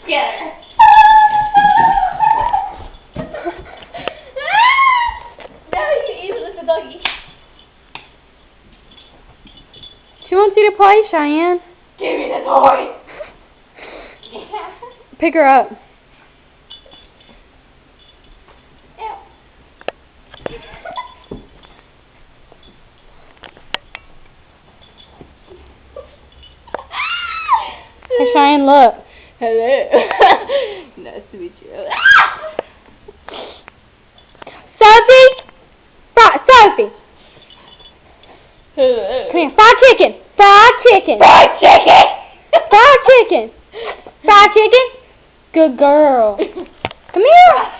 together. No, you eat it with the doggy. She wants you to play, Cheyenne. Give me the toy. Pick her up. Hey, Cheyenne, look. Hello. Nice to meet you. Sophie! Sophie! Hello. Come here. Fried chicken! Fried chicken! Fried chicken! Fried chicken! Fried chicken! Good girl. Come here!